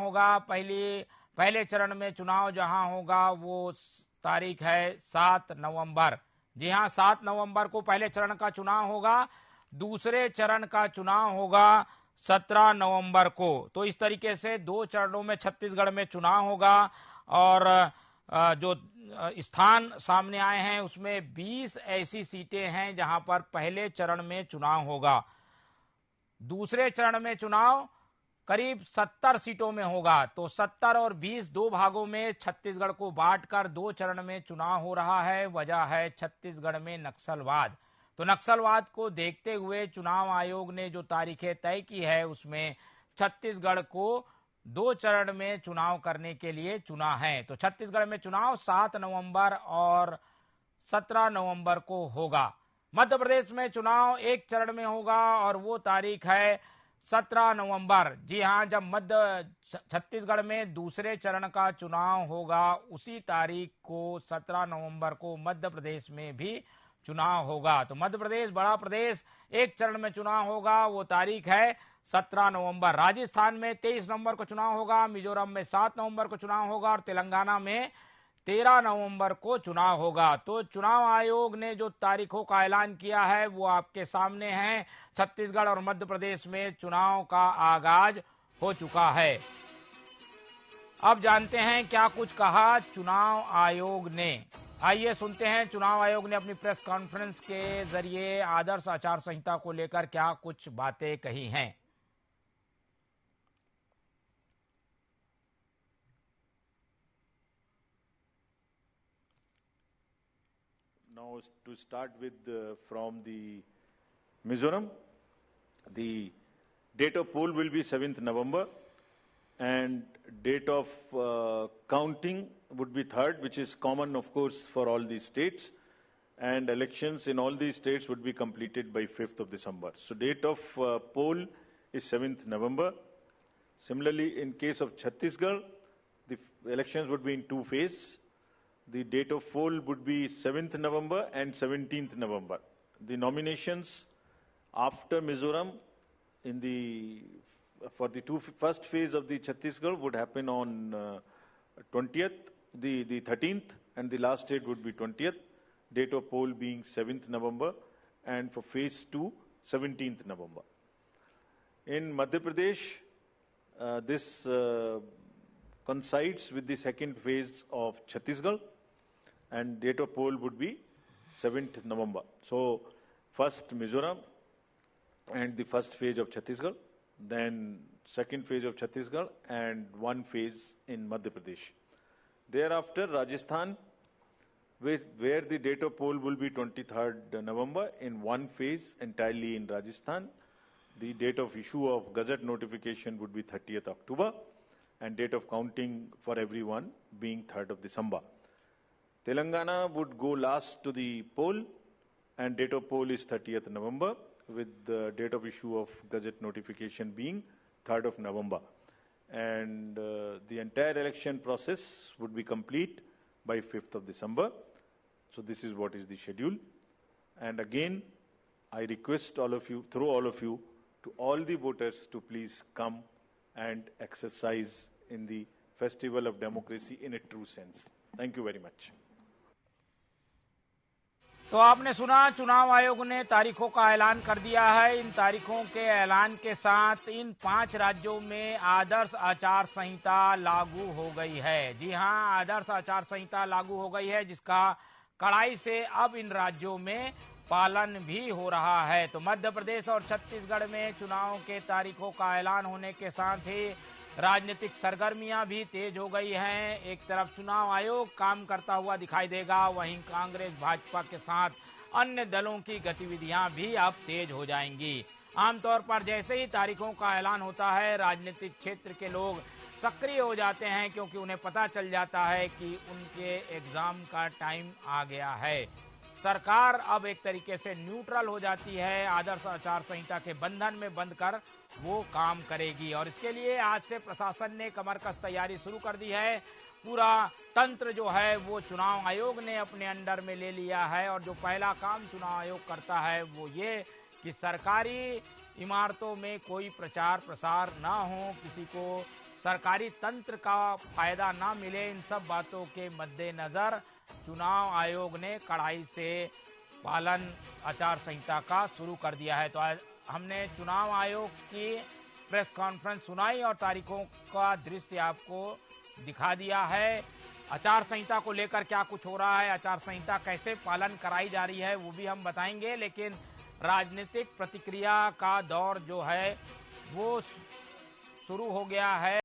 होगा। पहले चरण में चुनाव जहां होगा वो तारीख है 7 नवंबर। जी हां, 7 नवंबर को पहले चरण का चुनाव होगा। दूसरे चरण का चुनाव होगा 17 नवंबर को। तो इस तरीके से 2 चरणों में छत्तीसगढ़ में चुनाव होगा। और जो स्थान सामने आए हैं उसमें 20 ऐसी सीटें हैं जहां पर पहले चरण में चुनाव होगा। दूसरे चरण में चुनाव करीब 70 सीटों में होगा। तो 70 और 20 दो भागों में छत्तीसगढ़ को बांटकर 2 चरण में चुनाव हो रहा है। वजह है छत्तीसगढ़ में नक्सलवाद। तो नक्सलवाद को देखते हुए चुनाव आयोग ने जो तारीखें तय की है उसमें छत्तीसगढ़ को 2 चरण में चुनाव करने के लिए चुना है। तो छत्तीसगढ़ में चुनाव 7 नवंबर और 17 नवंबर को होगा। मध्य प्रदेश में चुनाव 1 चरण में होगा और वो तारीख है 17 नवंबर। जी हां, जब मध्य छत्तीसगढ़ में दूसरे चरण का चुनाव होगा उसी तारीख को 17 नवंबर को मध्य प्रदेश में भी चुनाव होगा। तो मध्य प्रदेश बड़ा प्रदेश, 1 चरण में चुनाव होगा, वो तारीख है 17 नवंबर। राजस्थान में 23 नवंबर को चुनाव होगा, मिजोरम में 7 नवंबर को चुनाव होगा और तेलंगाना में 13 नवंबर को चुनाव होगा। तो चुनाव आयोग ने जो तारीखों का ऐलान किया है वो आपके सामने है। छत्तीसगढ़ और मध्य प्रदेश में चुनाव का आगाज हो चुका है। अब जानते हैं क्या कुछ कहा चुनाव आयोग ने। आइए सुनते हैं चुनाव आयोग ने अपनी प्रेस कॉन्फ्रेंस के जरिए आदर्श आचार संहिता को लेकर क्या कुछ बातें कही हैं। Now to start with from the Mizoram, the date of poll will be 7th November and date of counting would be 3rd, which is common of course for all these states, and elections in all these states would be completed by 5th of December. So date of poll is 7th November. Similarly, in case of Chhattisgarh, the elections would be in 2 phases. The date of poll would be 7th November and 17th November. The nominations after Mizoram for the first phase of the Chhattisgarh would happen on 20th, the 13th, and the last date would be 20th. Date of poll being 7th November, and for phase 2, 17th November. In Madhya Pradesh, this coincides with the second phase of Chhattisgarh, and date of poll would be 7th November. So, first Mizoram and the first phase of Chhattisgarh, then second phase of Chhattisgarh and 1 phase in Madhya Pradesh. Thereafter, Rajasthan, where the date of poll will be 23rd November in 1 phase entirely in Rajasthan. The date of issue of Gazette notification would be 30th October and date of counting for everyone being 3rd of December. Telangana would go last to the poll and date of poll is 30th November with the date of issue of Gazette notification being 3rd of November. And the entire election process would be complete by 5th of December. So this is what is the schedule. And again, I request all of you, through all of you, to all the voters to please come and exercise in the festival of democracy in a true sense. Thank you very much. तो आपने सुना चुनाव आयोग ने तारीखों का ऐलान कर दिया है। इन तारीखों के ऐलान के साथ इन 5 राज्यों में आदर्श आचार संहिता लागू हो गई है। जी हां, आदर्श आचार संहिता लागू हो गई है जिसका कड़ाई से अब इन राज्यों में पालन भी हो रहा है। तो मध्य प्रदेश और छत्तीसगढ़ में चुनाव के तारीखों का ऐलान होने के साथ ही राजनीतिक सरगर्मियां भी तेज हो गई हैं। एक तरफ चुनाव आयोग काम करता हुआ दिखाई देगा, वहीं कांग्रेस भाजपा के साथ अन्य दलों की गतिविधियां भी अब तेज हो जाएंगी। आमतौर पर जैसे ही तारीखों का ऐलान होता है राजनीतिक क्षेत्र के लोग सक्रिय हो जाते हैं क्योंकि उन्हें पता चल जाता है कि उनके एग्जाम का टाइम आ गया है। सरकार अब एक तरीके से न्यूट्रल हो जाती है, आदर्श आचार संहिता के बंधन में बंधकर वो काम करेगी और इसके लिए आज से प्रशासन ने कमरकस तैयारी शुरू कर दी है। पूरा तंत्र जो है वो चुनाव आयोग ने अपने अंडर में ले लिया है और जो पहला काम चुनाव आयोग करता है वो ये कि सरकारी इमारतों में कोई प्रचार प्रसार ना हो, किसी को सरकारी तंत्र का फायदा ना मिले, इन सब बातों के मद्देनजर चुनाव आयोग ने कड़ाई से पालन आचार संहिता का शुरू कर दिया है। तो आज हमने चुनाव आयोग की प्रेस कॉन्फ्रेंस सुनाई और तारीखों का दृश्य आपको दिखा दिया है। आचार संहिता को लेकर क्या कुछ हो रहा है, आचार संहिता कैसे पालन कराई जा रही है, वो भी हम बताएंगे। लेकिन राजनीतिक प्रतिक्रिया का दौर जो है वो शुरू हो गया है।